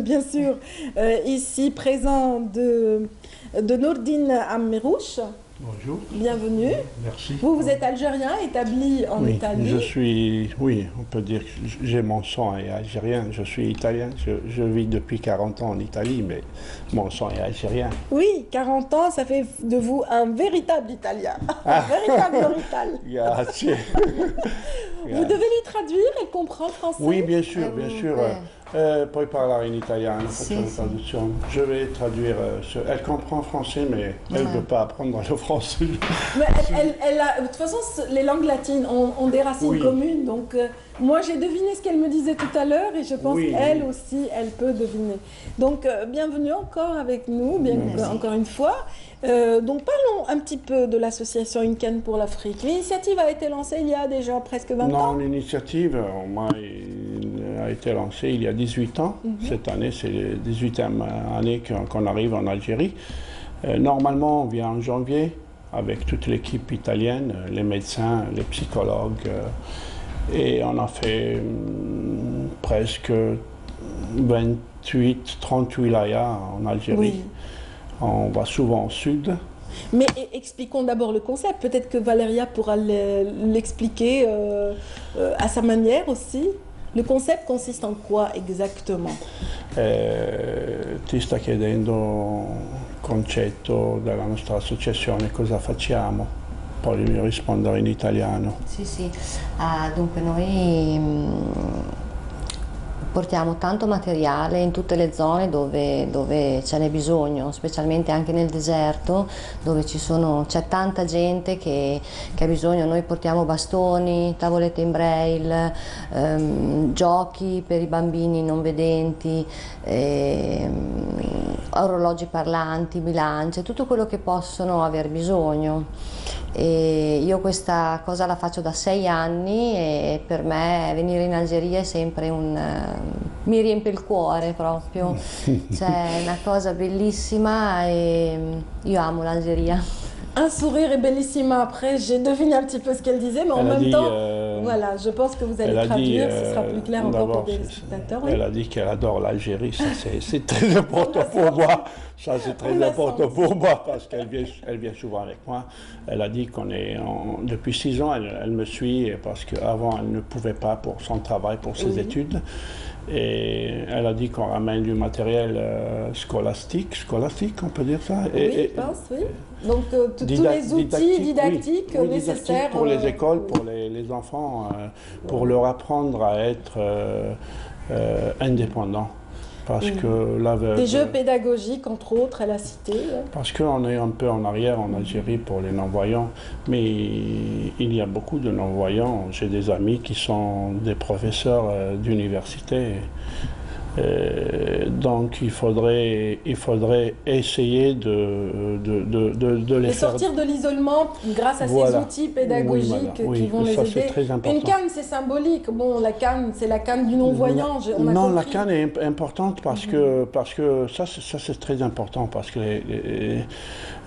Bien sûr, ici présent de Nourdine Ammirouche. Bonjour. Bienvenue. Merci. Vous êtes algérien, établi en Oui, Italie. oui, on peut dire que j'ai mon sang est algérien. Je suis italien. Je vis depuis 40 ans en Italie, mais mon sang est algérien. Oui, 40 ans, ça fait de vous un véritable Italien. Un véritable oriental. Grazie. Vous devez lui traduire, elle comprend français. Oui, bien sûr, bien sûr. Puoi parlare in italiano, Sì, faccio la sì. traduzione. Je vais traduire. Elle comprend français, mais elle ne veut pas apprendre le français. Mais de toute façon, les langues latines ont des racines Oui. communes. Donc, moi, j'ai deviné ce qu'elle me disait tout à l'heure et je pense Oui, qu'elle oui. aussi, elle peut deviner. Donc, bienvenue encore avec nous, encore une fois. Donc, parlons un petit peu de l'association Incan pour l'Afrique. L'initiative a été lancée il y a déjà presque 20 ans. Non, l'initiative a été lancée il y a 18 ans. Cette année, c'est la 18e année qu'on arrive en Algérie. Normalement, on vient en janvier avec toute l'équipe italienne, les médecins, les psychologues. Et on a fait presque 28, 30 wilayas en Algérie. Oui. On va souvent au sud. Mais expliquons d'abord le concept. Peut-être que Valéria pourra l'expliquer à sa manière aussi. Le concept consiste en quoi exactement? Ti sta chiedendo concetto della nostra associazione, cosa facciamo? Poi rispondere in italiano. Sì, sì. Dunque noi portiamo tanto materiale in tutte le zone dove ce n'è bisogno, specialmente anche nel deserto dove c'è tanta gente che ha bisogno. Noi portiamo bastoni, tavolette in braille, giochi per i bambini non vedenti, orologi parlanti, bilance, tutto quello che possono aver bisogno. E io questa cosa la faccio da 6 anni e per me venire in Algeria è sempre mi riempie il cuore proprio, cioè è una cosa bellissima e io amo l'Algeria. Un sourire est bellissima. Après, j'ai deviné un petit peu ce qu'elle disait, mais en Elle a même dit, temps, voilà, je pense que vous allez Elle a dit, traduire, ce sera plus clair encore pour d'abord, les spectateurs. Oui. elle a dit qu'elle adore l'Algérie, ça c'est très important pour moi. Ça c'est On très l'a important senti. pour moi parce qu'elle vient souvent avec moi. Elle a dit depuis 6 ans, elle me suit parce qu'avant elle ne pouvait pas pour son travail, pour ses Oui. études. Et elle a dit qu'on ramène du matériel scolastique, on peut dire ça. Oui, je pense, oui. Donc, tous les outils didactiques oui, nécessaires pour les écoles, pour les enfants, pour leur apprendre à être indépendants. Parce que des jeux pédagogiques, entre autres, elle a cité. parce qu'on est un peu en arrière en Algérie pour les non-voyants, mais il y a beaucoup de non-voyants. J'ai des amis qui sont des professeurs d'université. Donc il faudrait essayer de les Et faire sortir de l'isolement grâce à Voilà. ces outils pédagogiques Oui, voilà. qui vont les ça, aider. c'est très important. Une canne, c'est symbolique. Bon, la canne, c'est la canne du non-voyant. On a Non, la compris. canne est importante parce que ça c'est très important parce que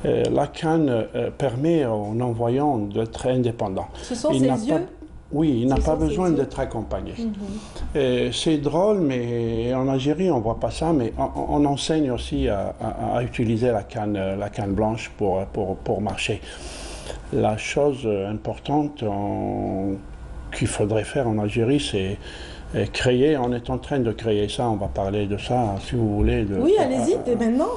la canne permet aux non-voyants d'être indépendants. Ce sont Il ses n'a yeux. pas- Oui, il n'a Ce pas sont ses besoin yeux. d'être accompagné. C'est drôle, mais en Algérie, on ne voit pas ça, mais on enseigne aussi à utiliser la canne blanche pour marcher. La chose importante qu'il faudrait faire en Algérie, c'est créer, on est en train de créer ça, on va parler de ça si vous voulez. Oui, allez-y, dès maintenant.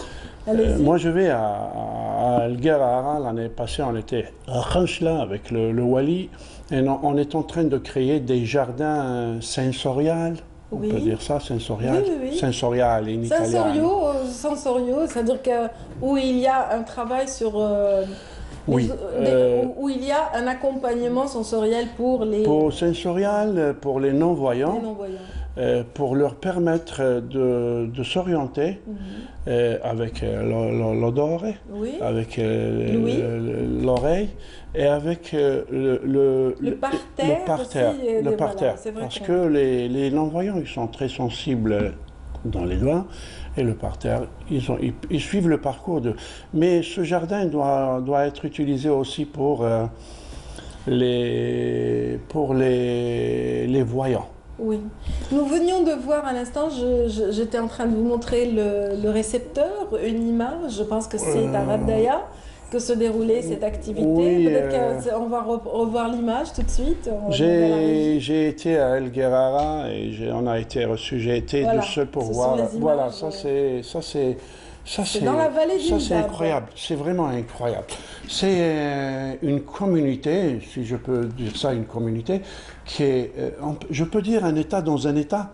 Allez-y. Moi je vais à El Guerrara, l'année passée on était à Khanchla avec le Wali et on est en train de créer des jardins sensoriels, on Oui. peut dire ça, sensorial, Oui. Sensorial in italiano. Sensoriaux, c'est-à-dire où il y a un travail sur... Oui. Où il y a un accompagnement sensoriel pour les Sensorial pour les non-voyants. non-voyants. Pour leur permettre de s'orienter avec l'odore, Oui. avec L'ouïe. l'oreille et avec le parterre aussi, le voilà, parterre. c'est vrai Parce qu'on- que les non-voyants, ils sont très sensibles dans les doigts et le parterre, ils suivent le parcours de... Mais ce jardin doit être utilisé aussi pour les voyants. Oui. Nous venions de voir à l'instant, j'étais en train de vous montrer le récepteur, une image, je pense que c'est à Rabdaya que se déroulait cette activité. Oui, Peut-être qu'on va revoir l'image tout de suite. J'ai été à El Guerrara et on a été reçu. J'ai été Voilà, le seul pour ce sont voir. les images, Voilà, ça c'est dans la vallée du ça c'est Mdab. incroyable. C'est vraiment incroyable. C'est une communauté, si je peux dire ça, une communauté qui est, je peux dire un État dans un État.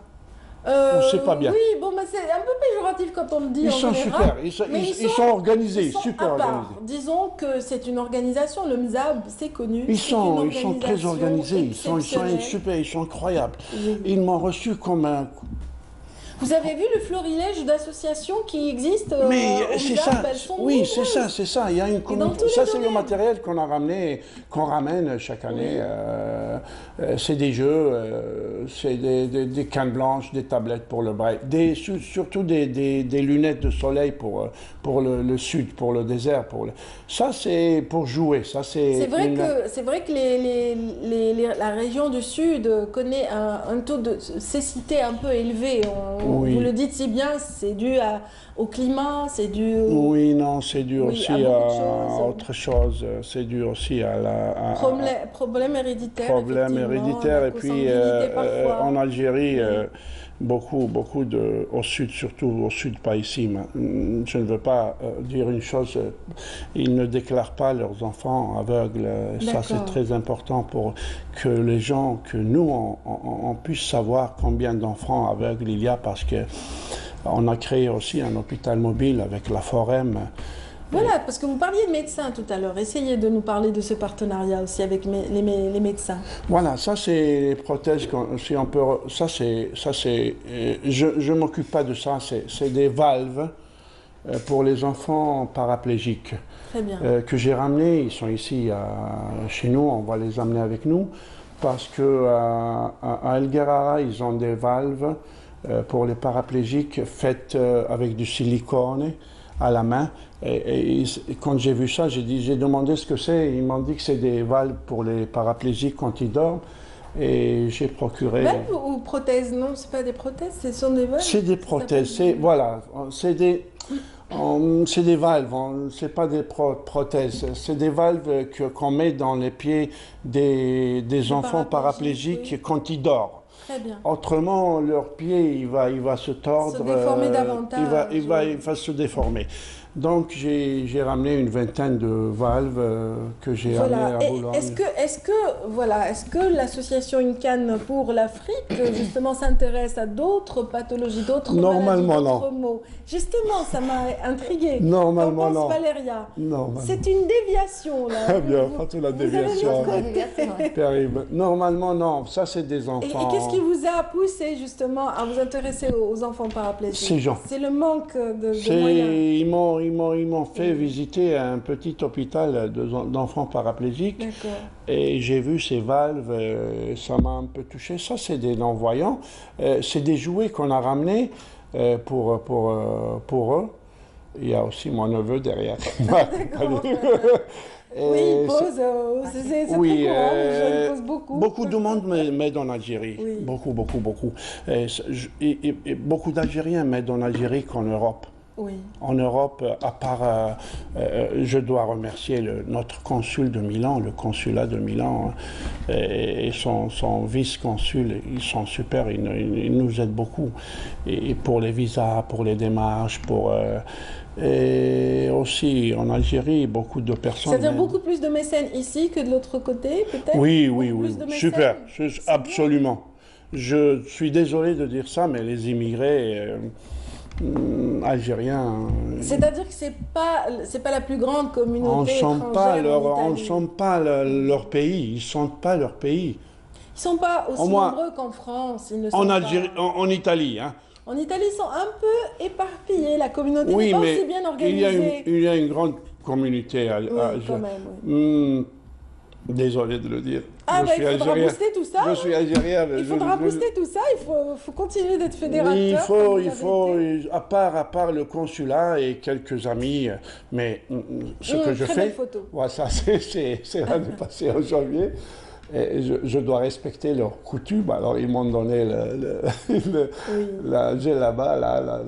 C'est pas bien. Oui, bon, c'est un peu péjoratif quand on le dit Ils en sont général, super, mais ils sont organisés, ils sont super à part. organisés. Disons que c'est une organisation, le MZAB, c'est connu. Ils sont très organisation organisés, ils sont exceptionnelle. super, ils sont incroyables. Oui. Ils m'ont reçu comme un... Vous avez vu le florilège d'associations qui existent Mais au c'est MZAB, ça, elles sont oui, nombreuses. c'est ça. Il y a une communauté. Ça, c'est le matériel qu'on a ramené, qu'on ramène chaque année. C'est des jeux, c'est des cannes blanches, des tablettes pour le braille, surtout des lunettes de soleil pour le sud, pour le désert. Ça, c'est pour jouer. Ça, c'est vrai que la région du sud connaît un taux de cécité un peu élevé. Oui. Vous le dites si bien, c'est dû au climat, c'est dû... Oui, non, c'est dû aussi à autre chose. C'est dû aussi à problème héréditaire. Problème héréditaire. Et puis, en Algérie, beaucoup au sud, surtout au sud, pas ici. Je ne veux pas dire une chose, ils ne déclarent pas leurs enfants aveugles. Ça, c'est très important pour que les gens, que nous, on puisse savoir combien d'enfants aveugles il y a, parce que on a créé aussi un hôpital mobile avec la Forem. Voilà, parce que vous parliez de médecins tout à l'heure. Essayez de nous parler de ce partenariat aussi avec les médecins. Voilà, ça c'est les prothèses. Si on peut, je m'occupe pas de ça. C'est des valves pour les enfants paraplégiques. Très bien. Que j'ai ramenés. Ils sont ici chez nous. On va les amener avec nous parce que à El Guerrara, ils ont des valves pour les paraplégiques faites avec du silicone à la main. Et quand j'ai vu ça, j'ai demandé ce que c'est. Ils m'ont dit que c'est des valves pour les paraplégiques quand ils dorment. Et j'ai procuré... Valves ou prothèses? Non, ce pas des prothèses, ce sont des valves. C'est des prothèses, voilà. C'est des valves, c'est pas des prothèses. C'est des valves qu'on met dans les pieds des enfants paraplégiques quand ils dorment. Très bien. Autrement, leur pied, il va se tordre. Se déformer davantage. Il va se déformer. Donc, j'ai ramené une vingtaine de valves que j'ai amenées à Boulogne. Est-ce que l'association Incan pour l'Afrique, justement, s'intéresse à d'autres pathologies, d'autres maladies, d'autres maux? Justement, ça m'a intriguée. Normalement, non. Valéria. C'est une déviation, là. Bien, pas la déviation. Terrible. Normalement, non. Ça, c'est des enfants. Et qu'est-ce qui vous a poussé, justement, à vous intéresser aux enfants paraplégiques? Ces gens. C'est le manque de moyens. Ils m'ont fait visiter un petit hôpital d'enfants paraplégiques. Et j'ai vu ces valves, ça m'a un peu touché. Ça, c'est des non-voyants. C'est des jouets qu'on a ramenés pour eux. Il y a aussi mon neveu derrière. Oui, il pose, c'est très courant, les jeunes posent beaucoup. Beaucoup de monde m'aide en Algérie, oui. Beaucoup. Et beaucoup d'Algériens m'aident en Algérie qu'en Europe. Oui. En Europe, à part, je dois remercier notre consul de Milan, le consulat de Milan, et son vice-consul, ils sont super, ils nous aident beaucoup. Et pour les visas, pour les démarches, et aussi en Algérie, beaucoup de personnes... C'est-à-dire beaucoup plus de mécènes ici que de l'autre côté, peut-être? Oui, super, absolument. Je suis désolé de dire ça, mais les immigrés... algériens. C'est-à-dire que c'est pas la plus grande communauté on ne étrangère sent pas leur pays. Ils sentent pas leur pays. Ils sont pas aussi nombreux qu'en France. Ils ne sont en Algérie, en Italie, hein. En Italie, ils sont un peu éparpillés. La communauté n'est pas aussi bien organisée. Il y a une grande communauté. Quand même. Désolé de le dire. Il faudra booster tout ça. Je suis algérien. Il faudra booster tout ça. Il faut continuer d'être fédérateur. Il faut, à part le consulat et quelques amis, mais ce que je fais, photo. Ouais, ça c'est l'année passée en janvier. Et je dois respecter leurs coutumes. Alors, ils m'ont donné la djellaba.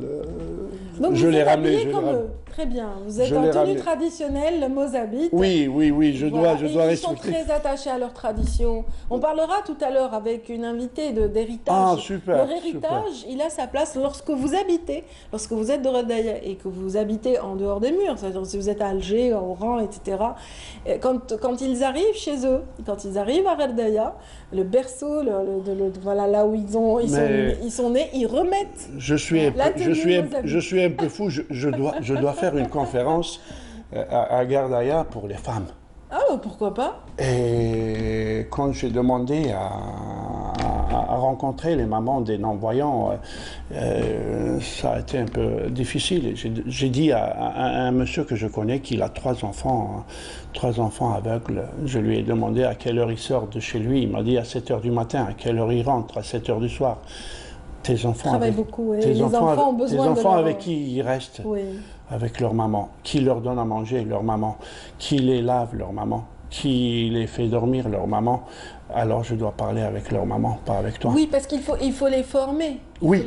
Donc, je vous l'ai êtes ramené. habillé comme eux. Très bien. Vous êtes en tenue traditionnelle, le mozabite. Oui, je dois respecter. Ils sont très attachés à leur tradition. On parlera tout à l'heure avec une invitée d'héritage. Ah, super. Leur héritage, il a sa place lorsque vous habitez, lorsque vous êtes de Redaya et que vous habitez en dehors des murs, c'est-à-dire si vous êtes à Alger, à Oran, etc. Quand ils arrivent chez eux, quand ils arrivent à Redaya, le berceau, voilà, là où ils sont nés, ils remettent. Je suis un peu fou. Je dois faire une conférence à Gardaya pour les femmes. Ah, pourquoi pas? Et quand j'ai demandé à rencontrer les mamans des non-voyants, ça a été un peu difficile. J'ai dit à un monsieur que je connais qu'il a 3 enfants aveugles. Je lui ai demandé à quelle heure il sort de chez lui. Il m'a dit à 7 h du matin. À quelle heure il rentre? À 7 h du soir. Tes enfants, avec qui ils restent? Oui. Avec leur maman, qui leur donne à manger, leur maman, qui les lave, leur maman, qui les fait dormir, leur maman. Alors je dois parler avec leur maman, pas avec toi. Oui, parce qu'il faut les former. Oui,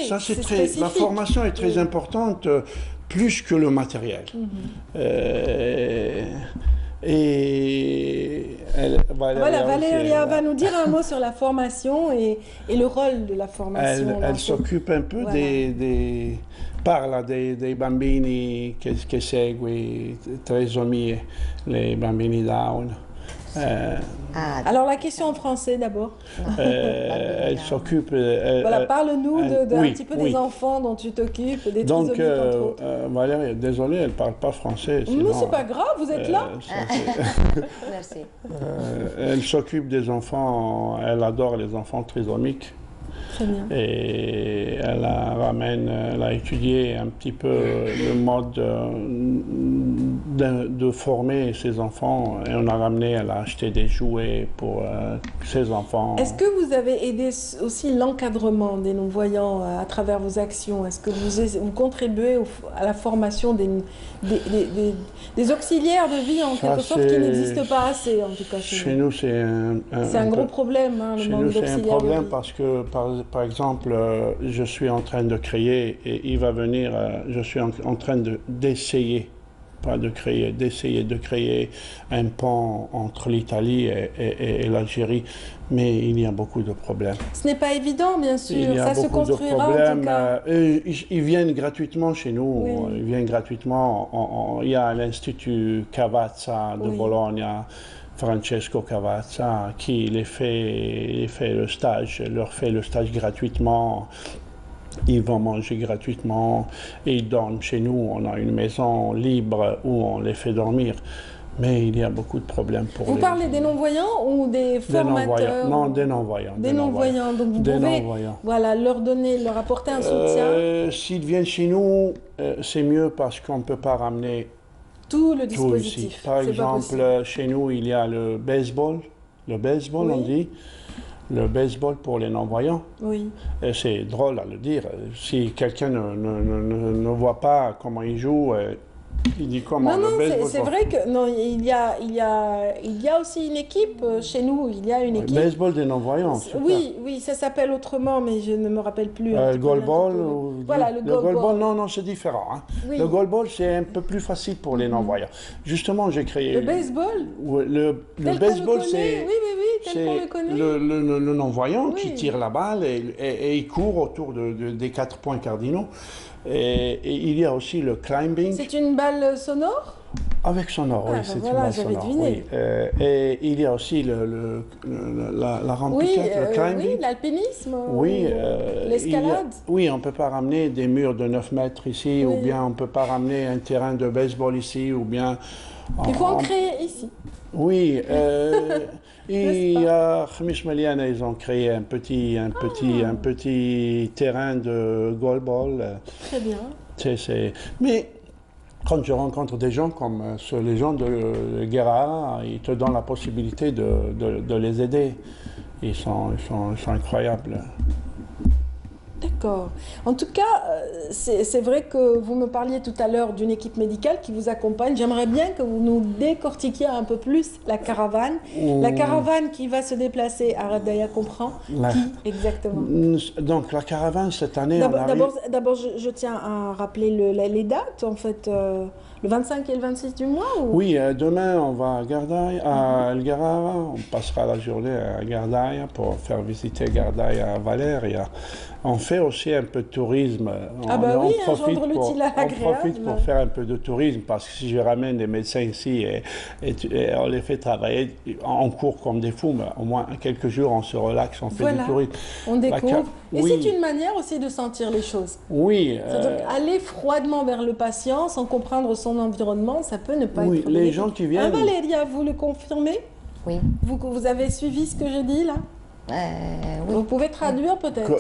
ça la formation est très importante, plus que le matériel. Et Valéria va nous dire un mot sur la formation et le rôle de la formation. Elle s'occupe un peu parla dei bambini che segue, trisomie, les bambini Down. Alors la question en français d'abord. Elle s'occupe. Parle-nous un petit peu des enfants dont tu t'occupes, des trisomiques entre autres. Valérie, désolée, elle ne parle pas français. Mais c'est pas grave, vous êtes là. Merci. Elle s'occupe des enfants, elle adore les enfants trisomiques. Très bien. Et elle a étudié un petit peu le mode de former ses enfants et elle a acheté des jouets pour ses enfants. Est-ce que vous avez aidé aussi l'encadrement des non-voyants à travers vos actions? Est-ce que vous contribuez à la formation des auxiliaires de vie en quelque sorte qui n'existent pas assez en tout cas chez nous? C'est un gros problème, le manque d'auxiliaires. C'est un problème parce que par exemple, je suis en train de créer et il va venir, je suis en train d'essayer de créer un pont entre l'Italie et l'Algérie, mais il y a beaucoup de problèmes. Ce n'est pas évident, bien sûr, ça se construira en tout cas. Ils viennent gratuitement chez nous, ils viennent gratuitement, il y a l'Institut Cavazza de Bologne, Francesco Cavazza, qui leur fait le stage gratuitement. Ils vont manger gratuitement et ils dorment chez nous. On a une maison libre où on les fait dormir. Mais il y a beaucoup de problèmes pour Vous parlez des non-voyants ou des formateurs? Non, des non-voyants. Des non-voyants. Donc vous pouvez leur apporter un soutien. S'ils viennent chez nous, c'est mieux parce qu'on ne peut pas ramener tout le dispositif. Ici. Par exemple, chez nous, il y a le baseball. Le baseball, on dit. Le baseball pour les non-voyants. Oui. C'est drôle à le dire. Si quelqu'un ne voit pas comment il joue, il dit comment le baseball. C'est vrai que il y a aussi une équipe chez nous. Il y a une équipe. Le baseball des non-voyants. Oui, ça s'appelle autrement, mais je ne me rappelle plus. Le goalball. Voilà, le goalball. Non, c'est différent. Hein. Oui. Le goalball, c'est un peu plus facile pour les non-voyants. Justement, j'ai créé. Le baseball. Le baseball, c'est. Oui, le non-voyant qui tire la balle et il court autour des 4 points cardinaux. Et il y a aussi le climbing. C'est une balle sonore? Avec sonore, oui, c'est une balle sonore. Oui. Et il y a aussi la rampicette, le climbing. Oui, l'alpinisme. Oui. L'escalade. Oui, on ne peut pas ramener des murs de 9 mètres ici, ou bien on ne peut pas ramener un terrain de baseball ici, ou bien... Il faut en créer ici. Oui, il y a Khamis Maliana, ils ont créé un petit terrain de goalball. Très bien. Mais quand je rencontre des gens comme les gens de Guerra, ils te donnent la possibilité de les aider. Ils sont incroyables. D'accord. D'accord. En tout cas, c'est vrai que vous me parliez tout à l'heure d'une équipe médicale qui vous accompagne. J'aimerais bien que vous nous décortiquiez un peu plus la caravane. La caravane qui va se déplacer à Radaya comprend qui exactement? Donc la caravane cette année, D'abord, je tiens à rappeler les dates, en fait, le 25 et le 26 du mois ou... Oui, demain on va à Gardaï, à El Garara, on passera la journée à Gardaï pour faire visiter Gardaï à Valéria. On fait aussi un peu de tourisme. Ah bah oui, on profite pour faire un peu de tourisme parce que si je ramène des médecins ici et on les fait travailler en cours comme des fous, mais au moins quelques jours on se relaxe, on fait du tourisme. On découvre. Et c'est une manière aussi de sentir les choses. Oui. C'est-à-dire aller froidement vers le patient sans comprendre son environnement, ça peut ne pas être bénéfique. Les gens qui viennent... Valéria, vous le confirmez? Oui. Vous avez suivi ce que j'ai dit là? Oui. Vous pouvez traduire peut-être?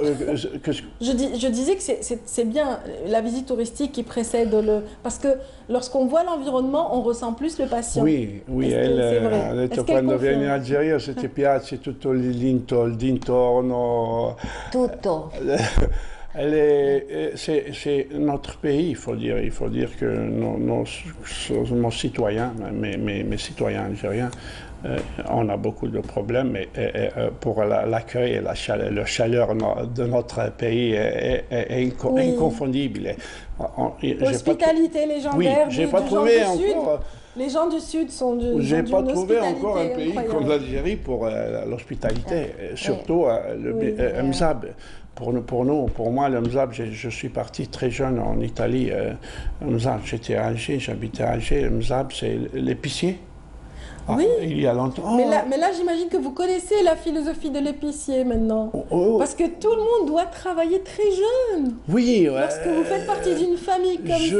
Je disais que c'est bien la visite touristique qui précède le... Parce que lorsqu'on voit l'environnement, on ressent plus le patient. Oui, elle ha detto quando viene in Algeria se ti piace tutto l'intorno. Tutto. C'est notre pays, il faut dire que nos citoyens, mes citoyens algériens, on a beaucoup de problèmes pour l'accueil et la chaleur de notre pays est inconfondible. L'hospitalité légendaire j'ai pas trouvé encore. Les gens du Sud sont d'une J'ai pas trouvé encore un pays incroyable. comme l'Algérie pour l'hospitalité, surtout le Mzab. Pour moi, le Mzab, je suis parti très jeune en Italie. Mzab, j'étais à Alger, j'habitais à Alger. Le Mzab, c'est l'épicier. Oui, il y a longtemps. Mais là j'imagine que vous connaissez la philosophie de l'épicier maintenant. Parce que tout le monde doit travailler très jeune. Oui, lorsque vous faites partie d'une famille comme je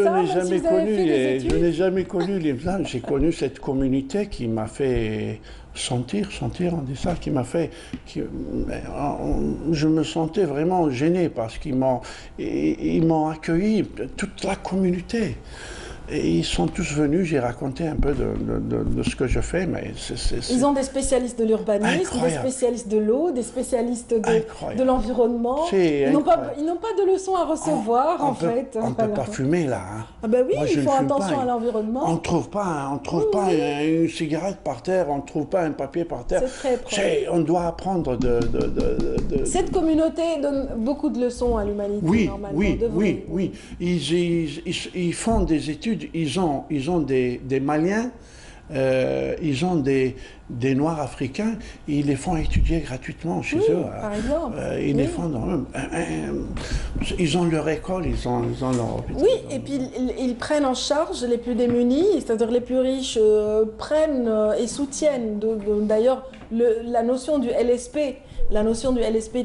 n'ai jamais connu les Mzab. J'ai connu cette communauté qui m'a fait sentir, on dit ça, qui m'a fait... je me sentais vraiment gêné parce qu'ils m'ont accueilli, toute la communauté. Et ils sont tous venus, j'ai raconté un peu de ce que je fais, mais Ils ont des spécialistes de l'urbanisme, des spécialistes de l'eau, des spécialistes de l'environnement. Ils n'ont pas de leçons à recevoir, en fait. On ne peut pas fumer, là. Hein. Ah ben oui, ils font attention à l'environnement. On ne trouve pas, une cigarette par terre, on ne trouve pas un papier par terre. C'est très propre. On doit apprendre Cette communauté donne beaucoup de leçons à l'humanité, normalement. Oui. Ils font des études. Ils ont des Maliens, ils ont des Noirs africains, ils les font étudier gratuitement chez eux. Par exemple. Les font ils ont leur école, ils ont leur hôpital. Oui, et puis ils prennent en charge les plus démunis, c'est-à-dire les plus riches prennent et soutiennent. D'ailleurs, la notion du LSP,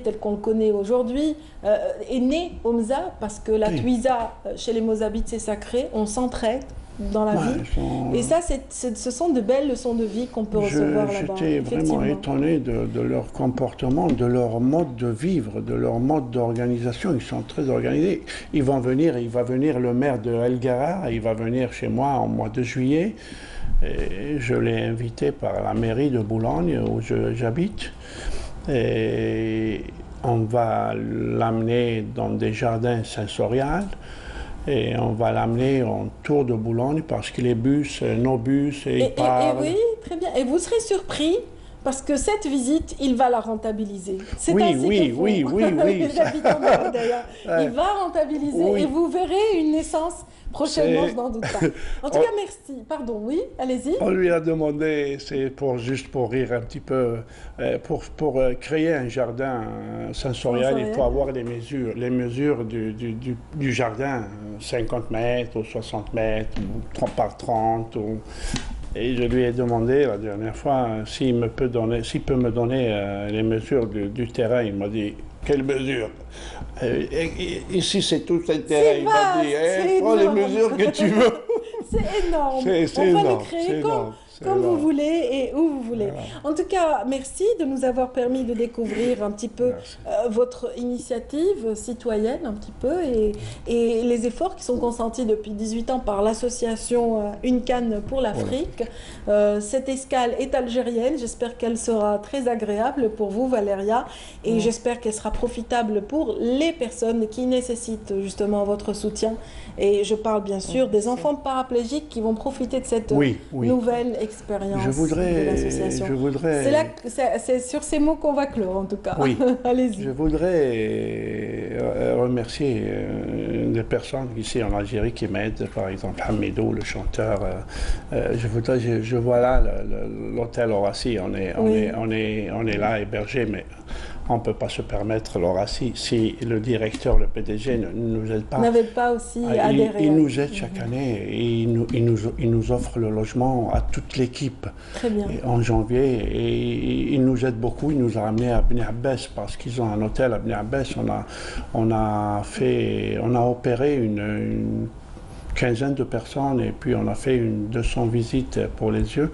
telle qu'on le connaît aujourd'hui, est née au Mzab parce que la Twiza, chez les Mozabites, c'est sacré, on s'entraide dans la vie. Et ça, ce sont de belles leçons de vie qu'on peut recevoir là-bas. J'étais vraiment étonné de leur comportement, de leur mode de vivre, de leur mode d'organisation. Ils sont très organisés. Il va venir le maire de El Gara, il va venir chez moi en mois de juillet. Et je l'ai invité par la mairie de Boulogne, où j'habite. Et on va l'amener dans des jardins sensoriels et on va l'amener en tour de Boulogne parce que nos bus, ils parlent. Oui, très bien. Et vous serez surpris parce que cette visite, il va la rentabiliser. C'est ainsi oui. Les habitants d'ailleurs. Il va rentabiliser et vous verrez une naissance prochainement, je n'en doute pas. En tout cas, merci. Pardon, oui, allez-y. On lui a demandé, c'est juste pour rire un petit peu, pour créer un jardin sensoriel, il faut avoir les mesures du jardin, 50 mètres ou 60 mètres, ou par 30. Et je lui ai demandé la dernière fois s'il peut me donner les mesures du terrain. Il m'a dit, quelles mesures? Ici, c'est tout un terrain. Il m'a dit, prends les mesures que tu veux. C'est énorme. On va le créer comme vous voulez et où vous voulez. Voilà. En tout cas, merci de nous avoir permis de découvrir un petit peu votre initiative citoyenne, un petit peu, et les efforts qui sont consentis depuis 18 ans par l'association Une Canne pour l'Afrique. Cette escale est algérienne, j'espère qu'elle sera très agréable pour vous, Valéria, et j'espère qu'elle sera profitable pour les personnes qui nécessitent justement votre soutien. Et je parle bien sûr des enfants paraplégiques qui vont profiter de cette nouvelle expérience de l'association. C'est sur ces mots qu'on va clore, en tout cas. Oui. Allez-y. Je voudrais remercier des personnes ici en Algérie qui m'aident, par exemple Hamidou, le chanteur. Je vois là l'hôtel Horaci, on est là hébergé, mais on ne peut pas se permettre l'Horaci si le directeur, le PDG ne nous aide pas. N'avait pas aussi adhéré. Il nous aide chaque année et il nous offre le logement à toute l'équipe. Très bien. En janvier, et il nous aide beaucoup. Il nous a ramenés à Bni Abbas parce qu'ils ont un hôtel à Bni Abbas. On a opéré une quinzaine de personnes et puis on a fait 200 visites pour les yeux.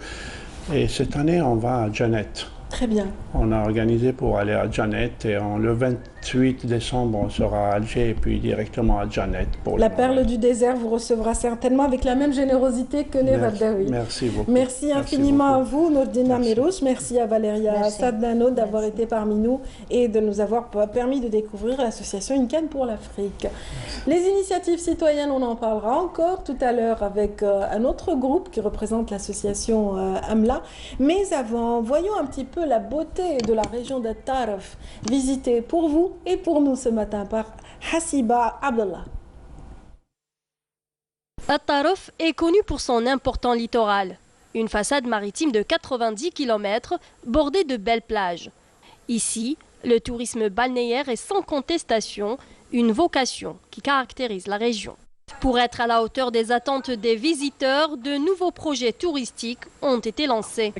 Et cette année, on va à Janet. Très bien. On a organisé pour aller à Janet et le 28 décembre, on sera à Alger et puis directement à Janet. La perle du désert vous recevra certainement avec la même générosité que les Raddawi. Merci beaucoup. Merci infiniment à vous, Nourdina Mirouche. Merci à Valéria Sadnano d'avoir été parmi nous et de nous avoir permis de découvrir l'association Une Canne pour l'Afrique. Les initiatives citoyennes, on en parlera encore tout à l'heure avec un autre groupe qui représente l'association Amla. Mais avant, voyons un petit peu la beauté de la région de Tarf, visitée pour vous et pour nous ce matin par Hassiba Abdallah. Tarf est connu pour son important littoral. Une façade maritime de 90 km bordée de belles plages. Ici, le tourisme balnéaire est sans contestation une vocation qui caractérise la région. Pour être à la hauteur des attentes des visiteurs, de nouveaux projets touristiques ont été lancés.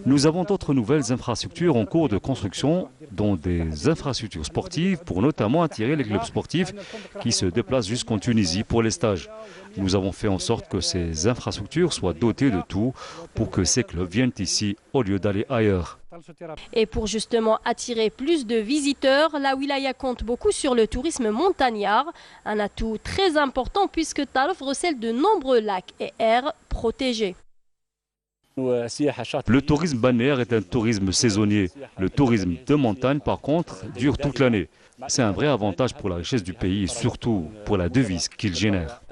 Nous avons d'autres nouvelles infrastructures en cours de construction, dont des infrastructures sportives pour notamment attirer les clubs sportifs qui se déplacent jusqu'en Tunisie pour les stages. Nous avons fait en sorte que ces infrastructures soient dotées de tout pour que ces clubs viennent ici au lieu d'aller ailleurs. Et pour justement attirer plus de visiteurs, la wilaya compte beaucoup sur le tourisme montagnard, un atout très important puisque Tarf recèle de nombreux lacs et aires protégés. Le tourisme balnéaire est un tourisme saisonnier. Le tourisme de montagne, par contre, dure toute l'année. C'est un vrai avantage pour la richesse du pays et surtout pour la devise qu'il génère.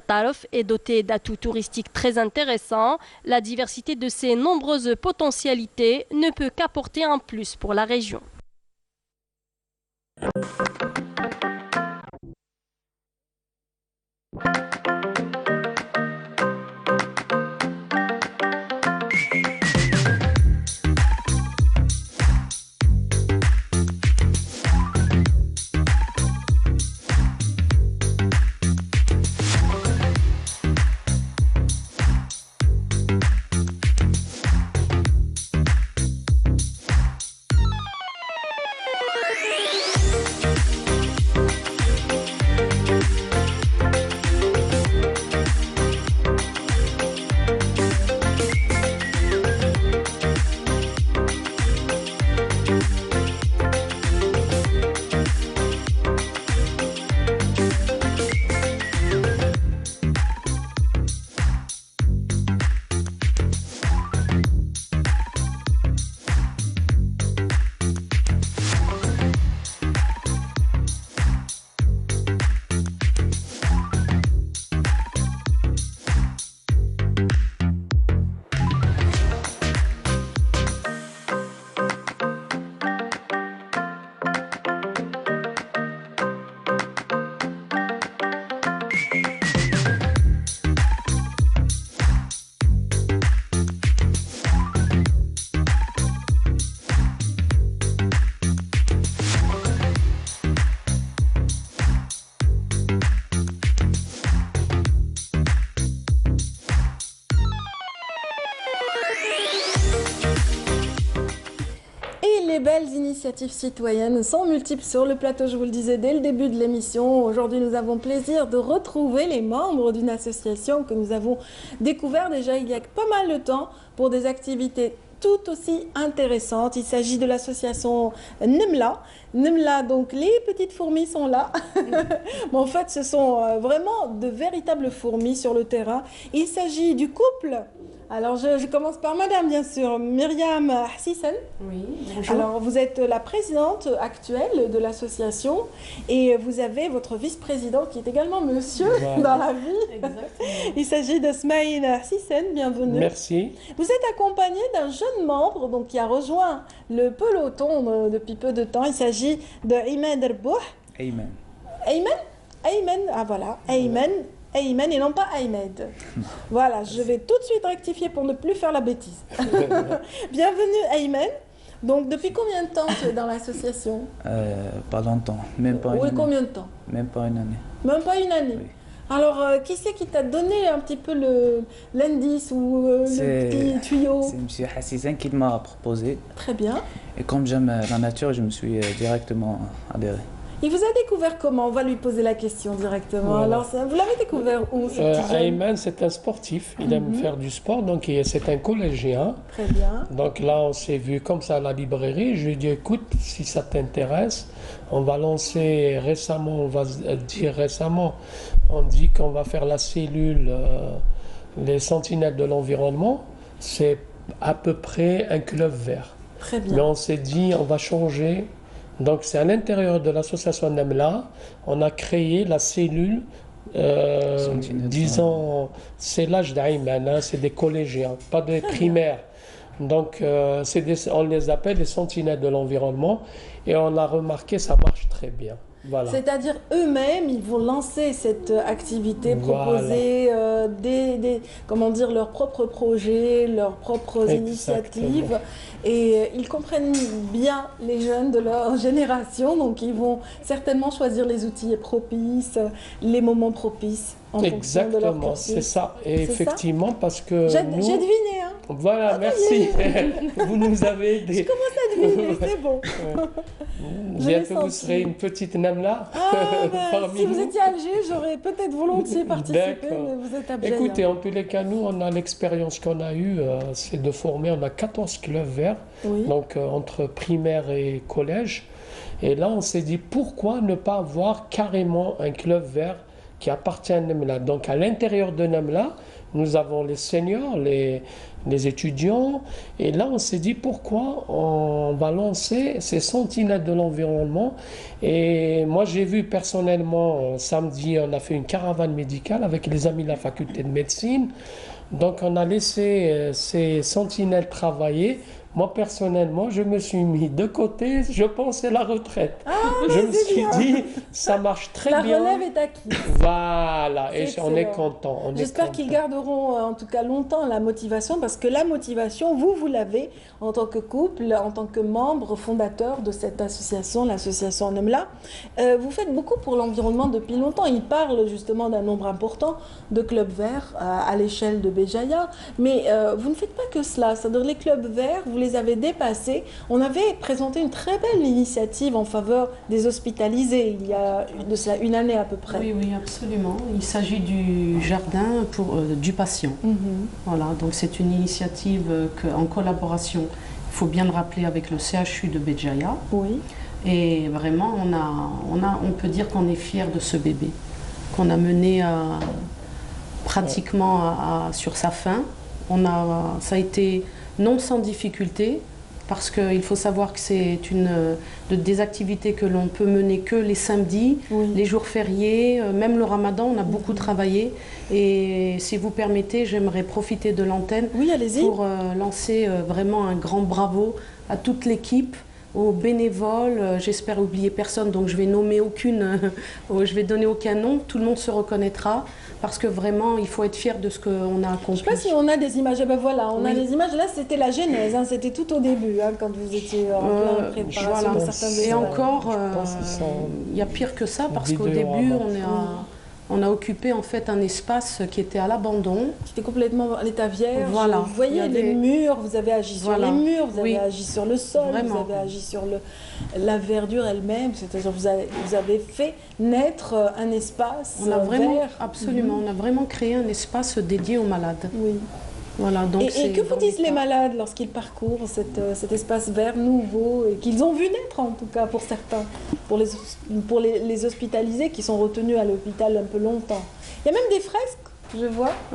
Tarf est doté d'atouts touristiques très intéressants. La diversité de ses nombreuses potentialités ne peut qu'apporter un plus pour la région. initiatives citoyennes sont multiples sur le plateau, je vous le disais dès le début de l'émission. Aujourd'hui, nous avons plaisir de retrouver les membres d'une association que nous avons découvert déjà il y a pas mal de temps pour des activités tout aussi intéressantes. Il s'agit de l'association Nemla. Nemla, donc les petites fourmis sont là. Mais en fait, ce sont vraiment de véritables fourmis sur le terrain. Il s'agit du couple. Alors, je commence par madame, bien sûr, Myriam Hassisen. Oui, bonjour. Alors, vous êtes la présidente actuelle de l'association et vous avez votre vice-président qui est également monsieur dans la vie. Exactement. Il s'agit de Smaïn Hassisen, bienvenue. Merci. Vous êtes accompagné d'un jeune membre donc, qui a rejoint le peloton depuis peu de temps. Il s'agit de Ayman Derbouh. Ayman. Ayman Ayman, ah voilà, Ayman. Ayman et non pas Ahmed. Voilà, je vais tout de suite rectifier pour ne plus faire la bêtise. Bienvenue Ayman. Donc depuis combien de temps tu es dans l'association? Pas longtemps, même pas une Oui, année. combien de temps? Même pas une année. Même pas une année. Oui. Alors, qui c'est qui t'a donné un petit peu l'indice ou le petit tuyau? C'est M. Hassisen qui m'a proposé. Très bien. Et comme j'aime la nature, je me suis directement adhéré. Il vous a découvert comment? On va lui poser la question directement. Voilà. Alors, vous l'avez découvert où, ce petit jeune? Ayman, c'est un sportif. Il aime faire du sport, donc c'est un collégien. Très bien. Donc là, on s'est vu comme ça à la librairie. Je lui ai dit, écoute, si ça t'intéresse, on va lancer récemment, on dit qu'on va faire la cellule, les sentinelles de l'environnement. C'est à peu près un club vert. Très bien. Mais on s'est dit, on va changer. Donc c'est à l'intérieur de l'association Nemla, on a créé la cellule, disons, c'est l'âge d'Ayman, hein, c'est des collégiens, pas des primaires. Donc on les appelle les sentinelles de l'environnement et on a remarqué ça marche très bien. Voilà. C'est-à-dire eux-mêmes, ils vont lancer cette activité, Voilà. proposer comment dire, leurs propres projets, leurs propres initiatives. Et ils comprennent bien les jeunes de leur génération, donc ils vont certainement choisir les outils propices, les moments propices en fonction de leur Exactement, cursus. c'est ça. Et C'est effectivement, parce que J'ai nous... deviné, hein. Voilà, merci. Vous nous avez aidé. Je commence à deviner, c'est bon. Je l'ai Bientôt, vous senti. serez une petite Nemla parmi si vous nous. étiez à Alger, j'aurais peut-être volontiers participé, D'accord. mais vous êtes à Bjaïa. Écoutez, en tous les cas, nous, on a l'expérience qu'on a eue, c'est de former, on a 14 clubs verts, Oui. donc entre primaire et collège. Et là, on s'est dit, pourquoi ne pas avoir carrément un club vert qui appartient à Nemla? Donc, à l'intérieur de Nemla, nous avons les seniors, les étudiants. Et là, on s'est dit, pourquoi on va lancer ces sentinelles de l'environnement? Et moi, j'ai vu personnellement, samedi, on a fait une caravane médicale avec les amis de la faculté de médecine. Donc, on a laissé ces sentinelles travailler. Moi, personnellement, je me suis mis de côté, je pensais la retraite. Je me suis dit, ça marche très bien. La relève est acquise. Voilà, et C'est on est excellent. content. J'espère qu'ils garderont en tout cas longtemps la motivation, parce que la motivation, vous l'avez en tant que couple, en tant que membre fondateur de cette association, l'association Nemla. Vous faites beaucoup pour l'environnement depuis longtemps. Il parle justement d'un nombre important de clubs verts à l'échelle de Béjaïa, mais vous ne faites pas que cela. C'est-à-dire les clubs verts, vous les avez dépassés. On avait présenté une très belle initiative en faveur des hospitalisés il y a de cela une année à peu près. Oui, oui, absolument. Il s'agit du jardin du patient. Voilà, donc c'est une initiative en collaboration, il faut bien le rappeler, avec le CHU de Béjaïa. Oui. Et vraiment, on peut dire qu'on est fiers de ce bébé, qu'on a mené pratiquement sur sa fin. Ça a été non sans difficulté, parce qu'il faut savoir que c'est des activités que l'on peut mener que les samedis, les jours fériés, même le ramadan, on a beaucoup travaillé. Et si vous permettez, j'aimerais profiter de l'antenne pour lancer vraiment un grand bravo à toute l'équipe, aux bénévoles. J'espère oublier personne, donc je vais nommer je vais donner aucun nom, tout le monde se reconnaîtra. Parce que vraiment, il faut être fier de ce qu'on a accompli. Je ne sais pas si on a des images. Ben voilà, on a des images. Là, c'était la genèse. Hein, c'était tout au début, hein, quand vous étiez en plein préparation de certains Et encore, il y a pire que ça, parce qu'au début, On a occupé en fait un espace qui était à l'abandon. C'était complètement à l'état vierge. Voilà. Vous voyez les murs, vous avez agi sur les murs, vous avez Oui. agi sur le sol, Vraiment. vous avez agi sur la verdure elle-même. C'est-à-dire vous avez fait naître un espace On a vraiment, vert. absolument, on a vraiment créé un espace dédié aux malades. Oui. Voilà, donc Et que vous disent les malades lorsqu'ils parcourent cet espace vert nouveau et qu'ils ont vu naître en tout cas pour certains, pour les hospitalisés qui sont retenus à l'hôpital un peu longtemps. Il y a même des fresques, je vois.